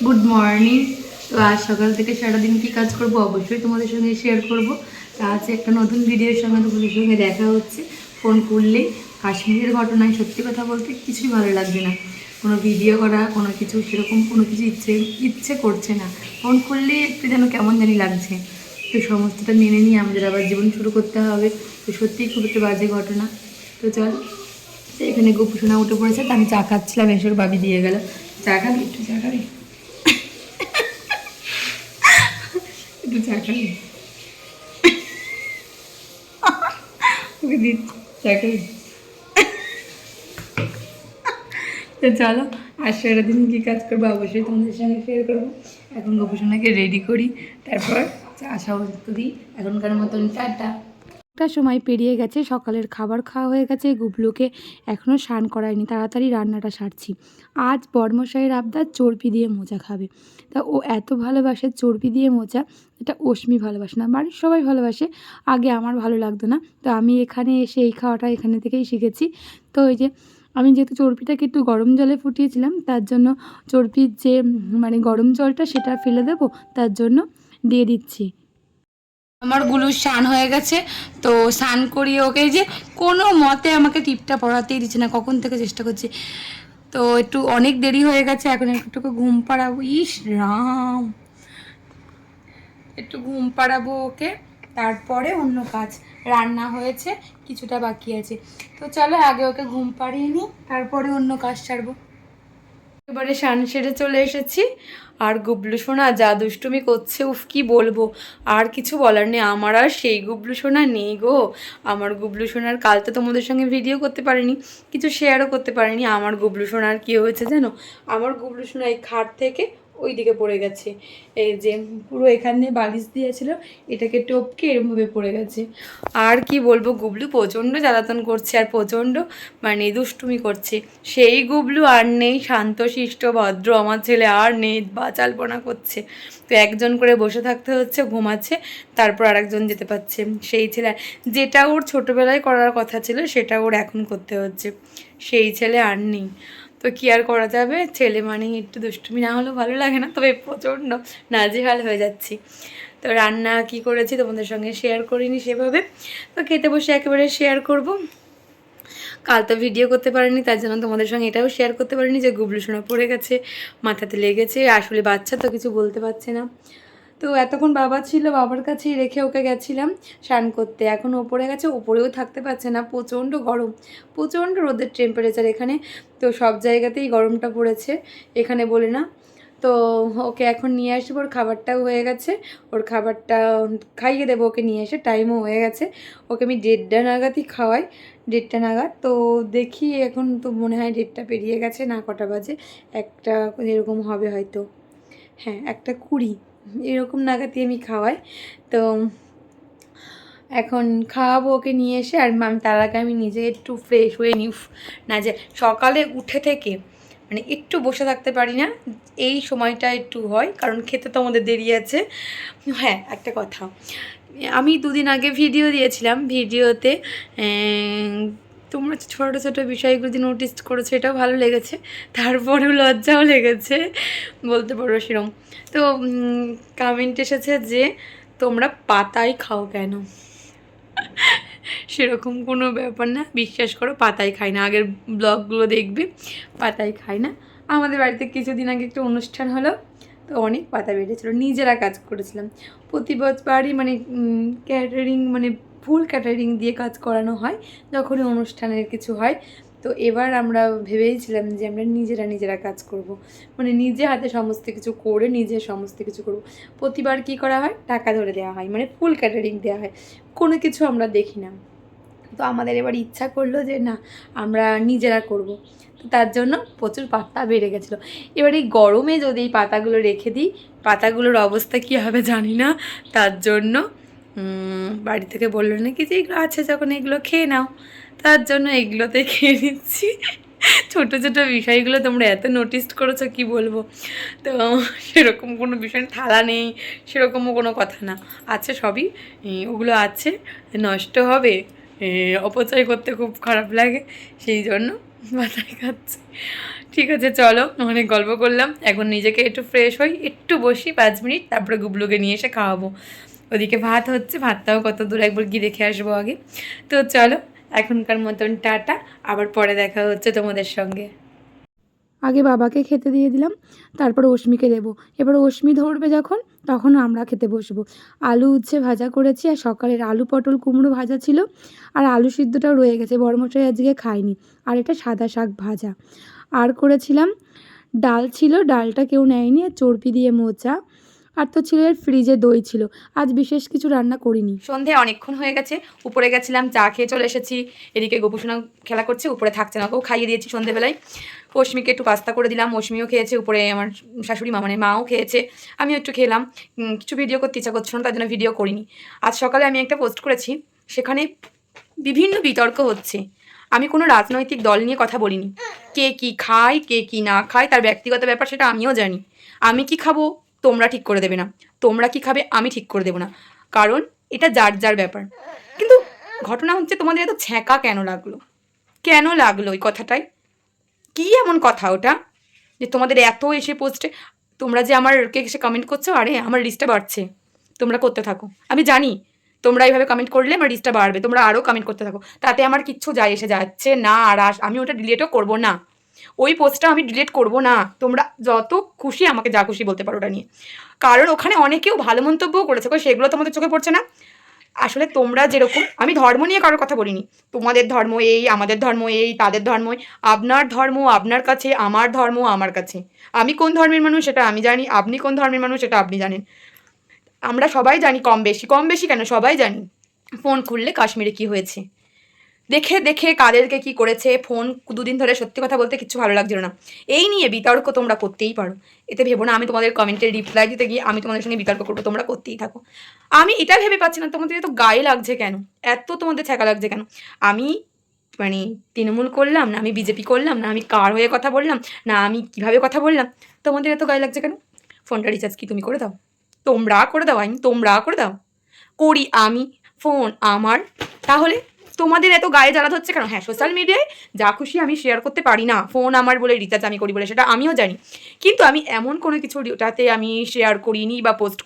Good morning. তো আজ সকাল থেকে সারাদিন কী কাজ করব অবশ্যই তোমাদের সঙ্গে শেয়ার করব। তো আজ একটা নতুন ভিডিওর সঙ্গে তোমাদের সঙ্গে দেখা হচ্ছে। ফোন করলেই কাশ্মীরের ঘটনায় সত্যি কথা বলতে কিছুই ভালো লাগছে না, কোনো ভিডিও করা কোনো কিছু সেরকম কোনো কিছু ইচ্ছে করছে না। ফোন করলেই একটু যেন কেমন জানি লাগছে। তো সমস্তটা মেনে নিয়ে আমাদের আবার জীবন শুরু করতে হবে। তো সত্যিই খুব একটা বাজে ঘটনা। তো চল, এখানে গোপুসোনা উঠে পড়েছে, তো আমি চা খাচ্ছিলাম, এসব বাবি দিয়ে গেল। চা খাবি? একটু চা খাবি? একটু চা খাবি? ওকে দিচ্ছি চা খাবি? তো চলো, আর সারাদিন কী কাজ করবো অবশ্যই তোমাদের সঙ্গে শেয়ার করবো। এখন গোপুসোনাকে রেডি করি, তারপর চা সাবস্ত দিই। এখনকার মতন টাটা। একটা সময় পেরিয়ে গেছে, সকালের খাবার খাওয়া হয়ে গেছে, গুবলুকে এখনও স্নান করায়নি, তাড়াতাড়ি রান্নাটা সারছি। আজ বর্মশাইয়ের আবদার চর্বি দিয়ে মোচা খাবে। তা ও এত ভালোবাসে চর্বি দিয়ে মোচা, এটা অশ্মি ভালোবাসে না, বাড়ির সবাই ভালোবাসে। আগে আমার ভালো লাগতো না, তো আমি এখানে এসে এই খাওয়াটা এখানে থেকেই শিখেছি। তো ওই যে আমি যেহেতু চর্বিটাকে একটু গরম জলে ফুটিয়েছিলাম, তার জন্য চর্বির যে মানে গরম জলটা সেটা ফেলে দেবো, তার জন্য দিয়ে দিচ্ছি। আমার গুলু স্নান হয়ে গেছে, তো স্নান করিয়ে ওকে যে কোনো মতে আমাকে টিপটা পড়াতেই দিচ্ছে না, কখন থেকে চেষ্টা করছি। তো একটু অনেক দেরি হয়ে গেছে, এখন একটু ঘুম পাড়াবো। ইস রাম, একটু ঘুম পাড়াবো ওকে, তারপরে অন্য কাজ। রান্না হয়েছে, কিছুটা বাকি আছে। তো চলো আগে ওকে ঘুম পাড়িয়ে নিই, তারপরে অন্য কাজ ছাড়বো। এবারে স্নান সেরে চলে এসেছি, আর গুবলু সোনা যা দুষ্টুমি করছে, উফ কি বলবো, আর কিছু বলার নেই। আমার আর সেই গুবলু সোনা নেই গো। আমার গুবলু সোনার কাল তো তোমাদের সঙ্গে ভিডিও করতে পারিনি, কিছু শেয়ারও করতে পারিনি। আমার গুবলু সোনার কী হয়েছে জানো? আমার গুবলু সোনা এই খাট থেকে ওই দিকে পড়ে গেছে। এই যে পুরো এখানে বালিশ দিয়েছিল, এটাকে টপকে এরমভাবে পড়ে গেছে। আর কি বলবো, গুবলু প্রচণ্ড জ্বালাতন করছে আর প্রচণ্ড মানে দুষ্টুমি করছে। সেই গুবলু আর নেই, শান্তশিষ্ট ভদ্র আমার ছেলে আর নেই, বাচালপনা করছে। তো একজন করে বসে থাকতে হচ্ছে, ঘুমাচ্ছে, তারপর আরেকজন যেতে পারছে। সেই ছেলে যেটা ওর ছোটোবেলায় করার কথা ছিল সেটা ওর এখন করতে হচ্ছে, সেই ছেলে আর নেই। তো কী আর করা যাবে, ছেলে মানেই একটু দুষ্টুমি না হলেও ভালো লাগে না, তবে প্রচণ্ড নাজেহাল হয়ে যাচ্ছি। তো রান্না কি করেছি তোমাদের সঙ্গে শেয়ার করিনি সেভাবে, তো খেতে বসে একেবারে শেয়ার করব। কাল তো ভিডিও করতে পারিনি, তার জন্য তোমাদের সঙ্গে এটাও শেয়ার করতে পারিনি যে গুবলু সোনা পড়ে গেছে, মাথাতে লেগেছে। আসলে বাচ্চা তো কিছু বলতে পারছে না। তো এতক্ষণ বাবা ছিল, বাবার কাছেই রেখে ওকে গেছিলাম স্নান করতে। এখন ওপরে গেছে, ওপরেও থাকতে পারছে না, প্রচণ্ড গরম, প্রচণ্ড রোদের টেম্পারেচার এখানে। তো সব জায়গাতেই গরমটা পড়েছে, এখানে বলে না। তো ওকে এখন নিয়ে আসবো, ওর খাবারটাও হয়ে গেছে, ওর খাবারটা খাইয়ে দেবো ওকে নিয়ে এসে, টাইমও হয়ে গেছে। ওকে আমি 1:30 নাগাদই খাওয়াই, 1:30 নাগাদ। তো দেখি এখন তো মনে হয় 1:30 পেরিয়ে গেছে, না কটা বাজে, একটা এরকম হবে হয়তো, হ্যাঁ 1:20 এরকম নাগাদই আমি খাওয়াই। তো এখন খাওয়াবো ওকে নিয়ে এসে, আর তার আগে আমি নিজে একটু ফ্রেশ হয়ে নিই। না যে সকালে উঠে থেকে মানে একটু বসে থাকতে পারি না, এই সময়টা একটু হয়, কারণ খেতে তো আমাদের দেরি আছে। হ্যাঁ একটা কথা, আমি 2 দিন আগে ভিডিও দিয়েছিলাম, ভিডিওতে তোমরা ছোটো ছোটো বিষয়গুলো যে নোটিস করেছো এটাও ভালো লেগেছে, তারপরেও লজ্জাও লেগেছে বলতে পারো সেরকম। তো কমেন্ট এসেছে যে তোমরা পাতায় খাও কেন, সেরকম কোনো ব্যাপার না, বিশ্বাস করো পাতায় খাই না। আগের ব্লগগুলো দেখবে, পাতায় খাই না। আমাদের বাড়িতে কিছুদিন আগে একটা অনুষ্ঠান হলো, তো অনেক পাতা বেড়েছিলো, নিজেরা কাজ করেছিলাম। প্রতি বছরই মানে ক্যাটারিং মানে ফুল ক্যাটারিং দিয়ে কাজ করানো হয় যখনই অনুষ্ঠানের কিছু হয়। তো এবার আমরা ভেবেইছিলাম যে আমরা নিজেরা কাজ করব, মানে নিজে হাতে সমস্ত কিছু করে নিজে সমস্ত কিছু করব। প্রতিবার কি করা হয়, টাকা ধরে দেওয়া হয়, মানে ফুল ক্যাটারিং দেওয়া হয়, কোনো কিছু আমরা দেখি না। তো আমাদের এবার ইচ্ছা করলো যে না আমরা নিজেরা করব। তো তার জন্য প্রচুর পাতা বেড়ে গেছিলো। এবার এই গরমে যদি এই পাতাগুলো রেখে দিই, পাতাগুলোর অবস্থা কী হবে জানি না। তার জন্য বাড়ি থেকে বললো নাকি যে এগুলো আছে যখন এগুলো খেয়ে নাও, তার জন্য এগুলোতে খেয়ে নিচ্ছি। ছোটো ছোটো বিষয়গুলো তোমরা এত নোটিস করেছো কি বলবো। তো সেরকম কোনো বিষয় থালা নেই, সেরকমও কোনো কথা না, আছে সবই, ওগুলো আছে, নষ্ট হবে, অপচয় করতে খুব খারাপ লাগে, সেই জন্য মাথায় খাচ্ছে। ঠিক আছে চলো, অনেক গল্প করলাম, এখন নিজেকে একটু ফ্রেশ হই, একটু বসি 5 মিনিট, তারপরে গুবলুকে নিয়ে এসে খাওয়াবো। ওদিকে ভাত হচ্ছে, ভাতটাও কত দূর একবার গিয়ে দেখে আসবো আগে। তো চলো এখনকার মতন টাটা, আবার পরে দেখা হচ্ছে তোমাদের সঙ্গে। আগে বাবাকে খেতে দিয়ে দিলাম, তারপর অশ্মিকে দেবো। এবার অশ্মি ধরবে যখন, তখন আমরা খেতে বসবো। আলু উচ্ছে ভাজা করেছি, আর সকালের আলু পটল কুমড়ো ভাজা ছিল, আর আলু সিদ্ধটাও রয়ে গেছে, বড়মশাই আজকে খায়নি। আর এটা সাদা শাক ভাজা। আর করেছিলাম ডাল ছিল, ডালটা কেউ নেয়নি, আর চর্বি দিয়ে মোচা। আর তো ছিল এর ফ্রিজে দই ছিল। আজ বিশেষ কিছু রান্না করিনি। সন্ধে অনেকক্ষণ হয়ে গেছে, উপরে গেছিলাম, চা খেয়ে চলে এসেছি। এদিকে গোপুসোনা খেলা করছে, উপরে থাকছে না, ওকেও খাইয়ে দিয়েছি সন্ধেবেলায়। অশ্মিকে একটু পাস্তা করে দিলাম, অশ্মিও খেয়েছে, উপরে আমার শাশুড়ি মা মানে মাও খেয়েছে, আমিও একটু খেলাম। কিছু ভিডিও করতে ইচ্ছা করছিল না, তার জন্য ভিডিও করিনি। আজ সকালে আমি একটা পোস্ট করেছি, সেখানে বিভিন্ন বিতর্ক হচ্ছে। আমি কোনো রাজনৈতিক দল নিয়ে কথা বলিনি। কে কি খায়, কে কি না খায়, তার ব্যক্তিগত ব্যাপার, সেটা আমিও জানি। আমি কি খাবো তোমরা ঠিক করে দেবে না, তোমরা কি খাবে আমি ঠিক করে দেবো না, কারণ এটা যার যার ব্যাপার। কিন্তু ঘটনা হচ্ছে, তোমাদের এত ছ্যাঁকা কেন লাগলো, কেন লাগলো ওই কথাটাই? কি এমন কথা ওটা যে তোমাদের এত এসে পোস্টে, তোমরা যে আমারকে এসে কমেন্ট করছো, আরে আমার রিচটা বাড়ছে, তোমরা করতে থাকো। আমি জানি তোমরা এইভাবে কমেন্ট করলে আমার রিচটা বাড়বে, তোমরা আরও কমেন্ট করতে থাকো, তাতে আমার কিচ্ছু যায় এসে যাচ্ছে না। আর আমি ওটা ডিলিটও করবো না, ওই পোস্টটা আমি ডিলিট করবো না। তোমরা যত খুশি আমাকে যা খুশি বলতে পারো ওটা নিয়ে, কারণ ওখানে অনেকেও ভালো মন্তব্যও করেছে, সেগুলো তোমাদের চোখে পড়ছে না। আসলে তোমরা যেরকম, আমি ধর্ম নিয়ে কারোর কথা বলিনি, তোমাদের ধর্ম এই, আমাদের ধর্ম এই, তাদের ধর্ম এই। আপনার ধর্ম আপনার কাছে, আমার ধর্ম আমার কাছে। আমি কোন ধর্মের মানুষ সেটা আমি জানি, আপনি কোন ধর্মের মানুষ সেটা আপনি জানেন। আমরা সবাই জানি, কম বেশি, কম বেশি কেন, সবাই জানি ফোন খুললে কাশ্মীরে কি হয়েছে, দেখে দেখে কাদেরকে কি করেছে। ফোন দুদিন ধরে সত্যি কথা বলতে কিচ্ছু ভালো লাগছিল না। এই নিয়ে বিতর্ক তোমরা করতেই পারো, এতে ভেবো না আমি তোমাদের কমেন্টের রিপ্লাই দিতে গিয়ে আমি তোমাদের সঙ্গে বিতর্ক করবো, তোমরা করতেই থাকো। আমি এটা ভেবে পাচ্ছি না তোমাদের এত গায়ে লাগছে কেন, এত তোমাদের ছ্যাঁকা লাগছে কেন। আমি মানে তৃণমূল করলাম না, আমি বিজেপি করলাম না, আমি কার হয়ে কথা বললাম না, আমি কিভাবে কথা বললাম, তোমাদের এত গায়ে লাগছে কেন? ফোনটা রিচার্জ কি তুমি করে দাও? তোমরা করে দাও, আইন তোমরা করে দাও, করি আমি, ফোন আমার, তাহলে তোমাদের এত গায়ে জ্বালাতে হচ্ছে কেন? হ্যাঁ, সোশ্যাল মিডিয়ায় যা খুশি আমি শেয়ার করতে পারি না, ফোন আমার বলে রিচার্জ আমি করি বলে, সেটা আমিও জানি। কিন্তু আমি এমন কোনো কিছু ওটাতে আমি শেয়ার করিনি বা পোস্ট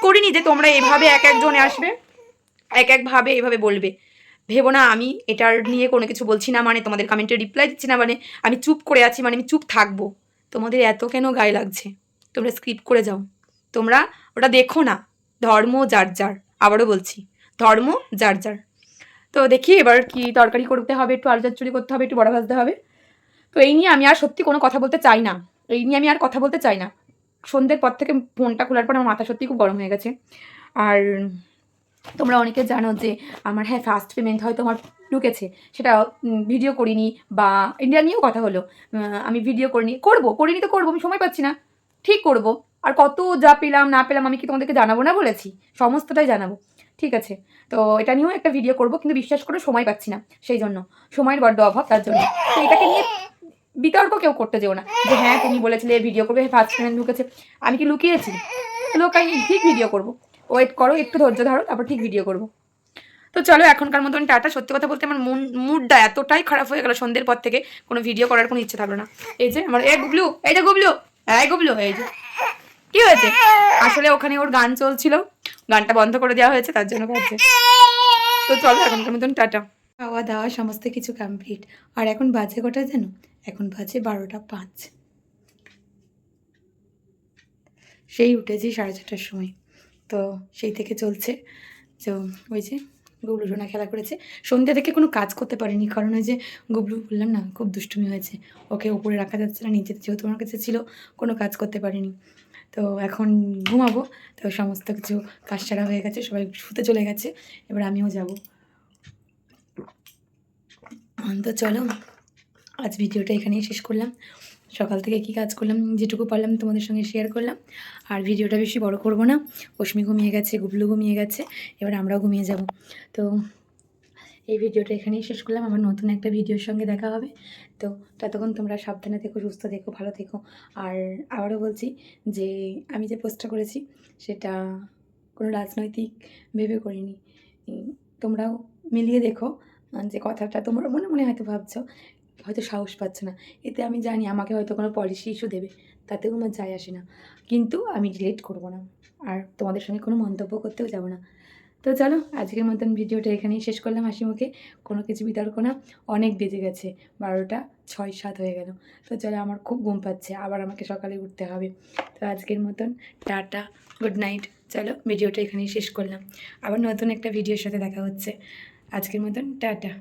করিনি যে তোমরা এভাবে এক একজনে আসবে, এক একভাবে এভাবে বলবে। ভেবো না আমি এটার নিয়ে কোনো কিছু বলছি না মানে, তোমাদের কমেন্টে রিপ্লাই দিচ্ছি না মানে আমি চুপ করে আছি মানে আমি চুপ থাকবো। তোমাদের এত কেন গায়ে লাগছে? তোমরা স্কিপ করে যাও, তোমরা ওটা দেখো না। ধর্ম যার যার, আবারও বলছি, ধর্ম যার যার। তো দেখি এবার কি তরকারি করতে হবে, একটু আলু চচ্চড়ি করতে হবে, একটু বড়া ভাজতে হবে। তো এই নিয়ে আমি আর সত্যি কোনো কথা বলতে চাই না, এই নিয়ে আমি আর কথা বলতে চাই না। সন্ধ্যের পর থেকে ফোনটা খোলার পর আমার মাথা সত্যি খুব গরম হয়ে গেছে। আর তোমরা অনেকে জানো যে আমার, হ্যাঁ, ফার্স্ট পেমেন্ট হয়তো আমার ঢুকেছে, সেটা ভিডিও করিনি, বা ইন্ডিয়া নিয়েও কথা হলো, আমি ভিডিও করিনি তো করবো, আমি সময় পাচ্ছি না, ঠিক করব। আর কত যা পেলাম না পেলাম আমি কি তোমাদেরকে জানাবো না বলেছি? সমস্তটাই জানাবো, ঠিক আছে। তো এটা নিয়েও একটা ভিডিও করব, কিন্তু বিশ্বাস করে সময় পাচ্ছি না, সেই জন্য সময়ের বড্ড অভাব, তার জন্য। তো এটাকে নিয়ে বিতর্ক কেউ করতে যেও না যে হ্যাঁ তুমি বলেছিলে ভিডিও করবে, ফার্স্ট পেমেন্ট ঢুকেছে, আমি কি লুকিয়েছি? লোক, আমি ঠিক ভিডিও করবো, ওয়েট করো, একটু ধৈর্য ধরো, তারপর ঠিক ভিডিও করবো। তো চলো এখনকার মতন টাটা। সত্যি কথা বলতে আমার মুডটা এতটাই খারাপ হয়ে গেল সন্ধ্যের পর থেকে, কোনো ভিডিও করার কোনো ইচ্ছে থাকলো না। এই যে আমার, গুবলু, এই যে গুবলু, গুবলু, এই যে কি হয়েছে? আসলে ওখানে ওর গান চলছিল, গানটা বন্ধ করে দেওয়া হয়েছে, তার জন্য কাঁদছে। তো চলো এখনকার মতন টাটা। খাওয়া দাওয়া সমস্ত কিছু কমপ্লিট। আর এখন বাজে কটা জানো? এখন বাজে 12টা 5। সেই উঠেছি 4:30টার সময়, তো সেই থেকে চলছে। তো ওই যে গুবলু সোনা খেলা করেছে, সন্ধ্যা থেকে কোনো কাজ করতে পারিনি, কারণ ওই যে গুবলু বললাম না খুব দুষ্টুমি হয়েছে, ওকে উপরে রাখা যাচ্ছে না, নিচে যেহেতু আমার কাছে ছিল, কোনো কাজ করতে পারিনি। তো এখন ঘুমাবো, তো সমস্ত কিছু কাজ সারা হয়ে গেছে, সবাই শুতে চলে গেছে, এবার আমিও যাব। তো চলো আজ ভিডিওটা এখানেই শেষ করলাম। সকাল থেকে কী কাজ করলাম যেটুকু পারলাম তোমাদের সঙ্গে শেয়ার করলাম। আর ভিডিওটা বেশি বড় করব না, অশ্মি ঘুমিয়ে গেছে, গুবলু ঘুমিয়ে গেছে, এবার আমরাও ঘুমিয়ে যাব। তো এই ভিডিওটা এখানেই শেষ করলাম, আবার নতুন একটা ভিডিওর সঙ্গে দেখা হবে। তো ততক্ষণ তোমরা সাবধানে থেকো, সুস্থ থেকো, ভালো থেকো। আর আবারও বলছি যে আমি যে পোস্টটা করেছি সেটা কোনো রাজনৈতিক ভেবে করিনি। তোমরাও মিলিয়ে দেখো যে কথাটা তোমরা মনে মনে হয়তো ভাবছো হয়তো সাহস পাচ্ছে না। এতে আমি জানি আমাকে হয়তো কোনো পলিসি ইস্যু দেবে, তাতেও আমার যায় আসে না, কিন্তু আমি ডিলিট করব না আর তোমাদের সঙ্গে কোনো মন্তব্য করতেও যাব না। তো চলো আজকের মতন ভিডিওটা এখানেই শেষ করলাম হাসি মুখে, কোনো কিছু বিতর্ক না। অনেক বেজে গেছে, 12টা 6-7 হয়ে গেল। তো চলো আমার খুব ঘুম পাচ্ছে, আবার আমাকে সকালে উঠতে হবে। তো আজকের মতন টাটা, গুড নাইট। চলো ভিডিওটা এখানেই শেষ করলাম, আবার নতুন একটা ভিডিওর সাথে দেখা হচ্ছে। আজকের মতন টাটা।